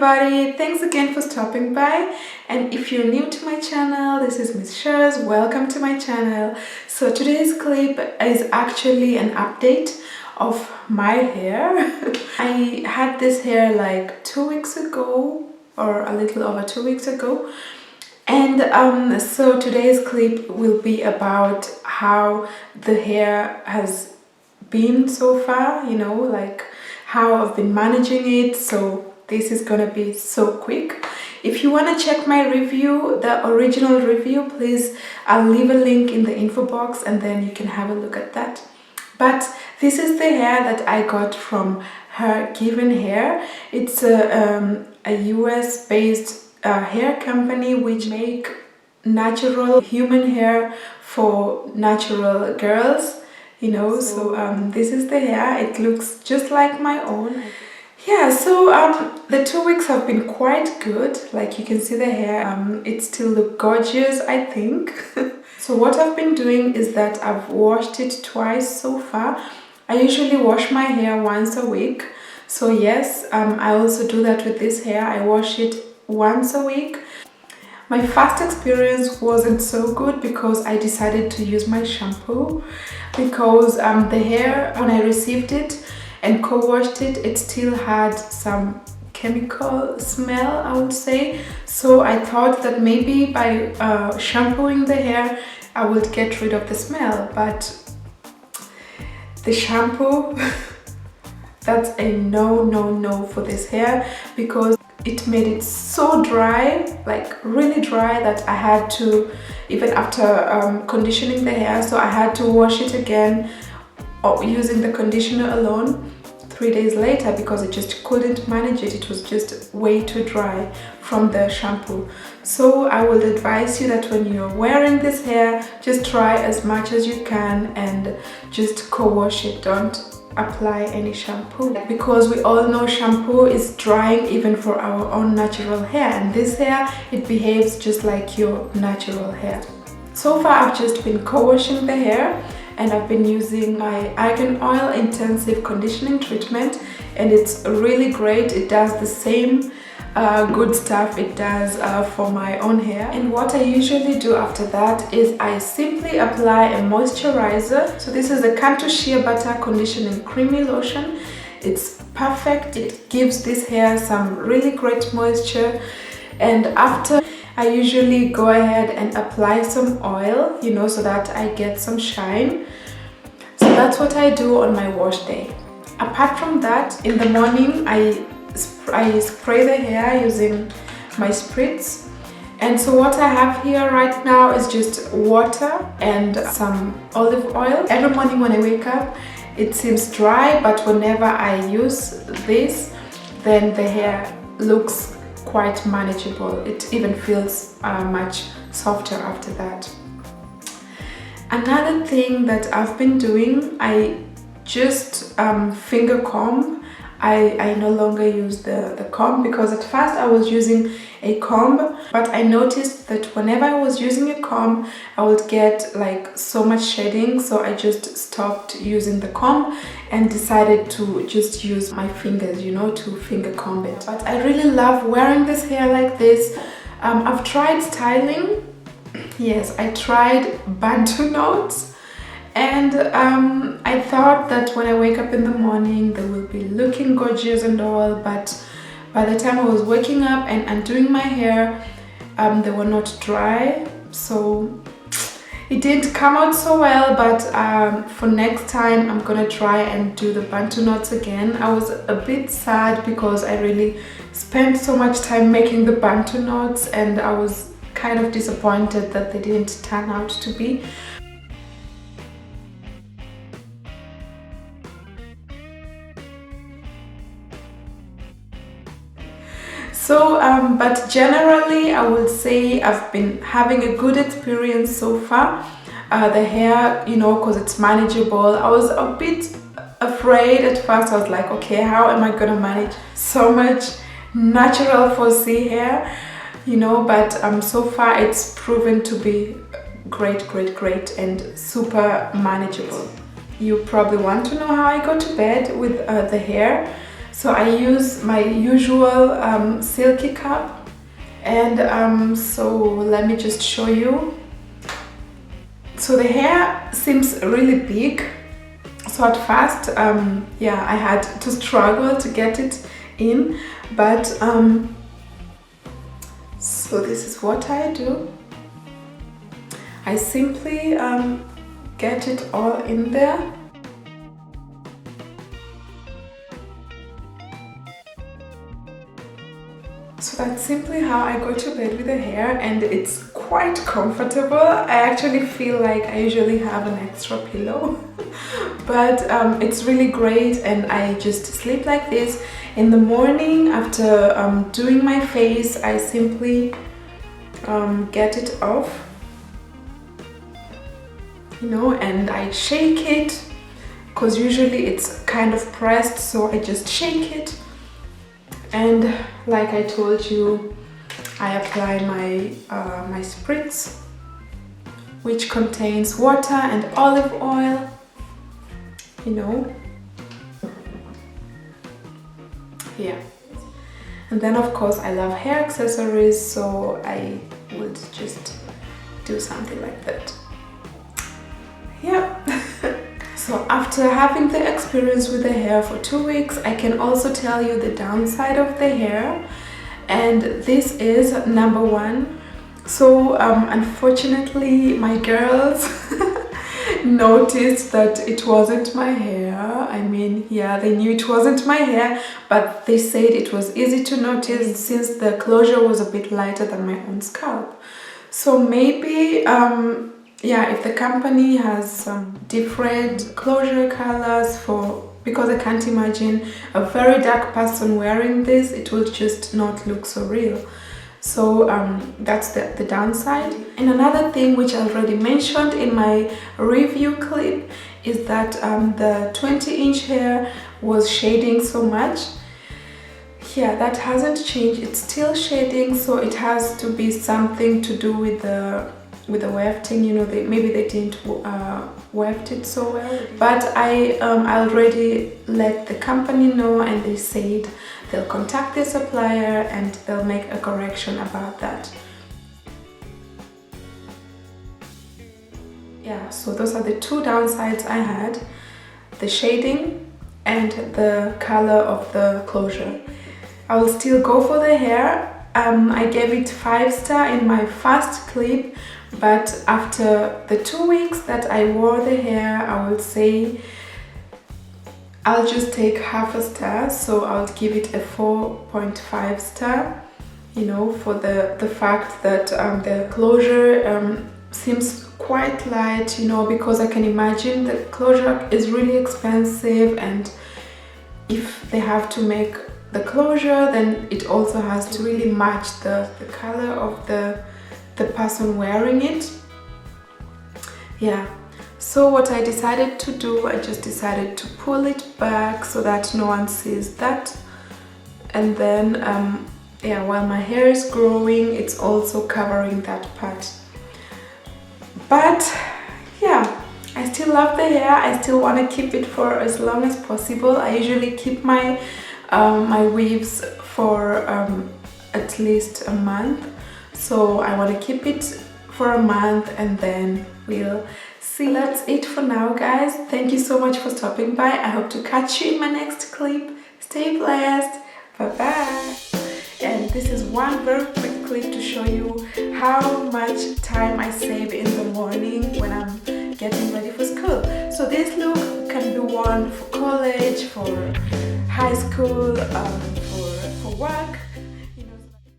everybody, thanks again for stopping by. And if you're new to my channel, this is Miss Shers. Welcome to my channel. So today's clip is actually an update of my hair. I had this hair like 2 weeks ago, or a little over 2 weeks ago. And so today's clip will be about how the hair has been so far, you know, like how I've been managing it. So this is gonna be so quick. If you want to check my review, the original review, please, I'll leave a link in the info box and then you can have a look at that. But this is the hair that I got from Hergivenhair. It's a US based hair company which make natural human hair for natural girls, you know. So this is the hair. It looks just like my own. Yeah, so the 2 weeks have been quite good. Like you can see the hair, it still looks gorgeous, I think. So what I've been doing is that I've washed it twice so far. I usually wash my hair once a week. So yes, I also do that with this hair. I wash it once a week. My first experience wasn't so good because I decided to use my shampoo because the hair, when I received it and co-washed it, it still had some chemical smell, I would say. So I thought that maybe by shampooing the hair I would get rid of the smell, but the shampoo that's a no for this hair because it made it so dry, like really dry, that I had to, even after conditioning the hair, so I had to wash it again using the conditioner alone 3 days later because I just couldn't manage it. It was just way too dry from the shampoo. So I would advise you that when you're wearing this hair, just try as much as you can and just co-wash it. Don't apply any shampoo because we all know shampoo is drying even for our own natural hair, and this hair, it behaves just like your natural hair. So far I've just been co-washing the hair and I've been using my argan oil intensive conditioning treatment, and it's really great. It does the same good stuff it does for my own hair. And what I usually do after that is I simply apply a moisturizer. So this is a Cantu Shea Butter Conditioning Creamy Lotion. It's perfect. It gives this hair some really great moisture. And after, I usually go ahead and apply some oil, you know, so that I get some shine. So that's what I do on my wash day. Apart from that, in the morning I spray the hair using my spritz. And so what I have here right now is just water and some olive oil. Every morning when I wake up, it seems dry, but whenever I use this, then the hair looks quite manageable. It even feels much softer after that. Another thing that I've been doing, I just finger comb. I no longer use the comb because at first I was using a comb, but I noticed that whenever I was using a comb I would get like so much shedding, so I just stopped using the comb and decided to just use my fingers, you know, to finger comb it. But I really love wearing this hair like this. I've tried styling. Yes, I tried bantu knots. And I thought that when I wake up in the morning they will be looking gorgeous and all, but by the time I was waking up and undoing my hair, they were not dry, so it didn't come out so well. But for next time I'm gonna try and do the bantu knots again. I was a bit sad because I really spent so much time making the bantu knots and I was kind of disappointed that they didn't turn out to be. So, but generally I would say I've been having a good experience so far. The hair, you know, because it's manageable. I was a bit afraid at first. I was like, okay, how am I gonna manage so much natural 4C hair, you know, but so far it's proven to be great and super manageable. You probably want to know how I go to bed with the hair. So I use my usual silky cup, and so let me just show you. So the hair seems really big, so at first yeah, I had to struggle to get it in, but so this is what I do. I simply get it all in there. So that's simply how I go to bed with the hair, and it's quite comfortable. I actually feel like I usually have an extra pillow, but it's really great, and I just sleep like this. In the morning after doing my face, I simply get it off, you know, and I shake it, because usually it's kind of pressed, so I just shake it. And like I told you, I apply my my spritz, which contains water and olive oil, you know. Yeah. And then of course I love hair accessories, so I would just do something like that. Yeah. So after having the experience with the hair for 2 weeks, I can also tell you the downside of the hair, and this is number one. So unfortunately my girls noticed that it wasn't my hair. I mean, yeah, they knew it wasn't my hair, but they said it was easy to notice since the closure was a bit lighter than my own scalp. So maybe yeah, if the company has some different closure colors because I can't imagine a very dark person wearing this, it will just not look so real. So that's the downside. And another thing which I already mentioned in my review clip is that the 20-inch hair was shading so much. Yeah, that hasn't changed, it's still shading, so it has to be something to do with the wefting, you know. Maybe they didn't weft it so well, but I already let the company know, and they said they'll contact the supplier and they'll make a correction about that. Yeah, so those are the two downsides I had: the shading and the color of the closure. I will still go for the hair. I gave it 5-star in my first clip, but after the 2 weeks that I wore the hair, I would say I'll just take half a star, so I'll give it a 4.5 star, you know, for the fact that the closure seems quite light, you know, because I can imagine the closure is really expensive, and if they have to make the closure, then it also has to really match the color of the person wearing it. Yeah, so what I decided to do, I just decided to pull it back so that no one sees that, and then yeah, while my hair is growing, it's also covering that part. But yeah, I still love the hair. I still want to keep it for as long as possible. I usually keep my my weaves for at least a month, so I want to keep it for a month, and then we'll see. That's it for now, guys. Thank you so much for stopping by. I hope to catch you in my next clip. Stay blessed. Bye bye. And this is one very quick clip to show you how much time I save in the morning when I'm getting ready for school. So this look can be worn for college, for high school, for work.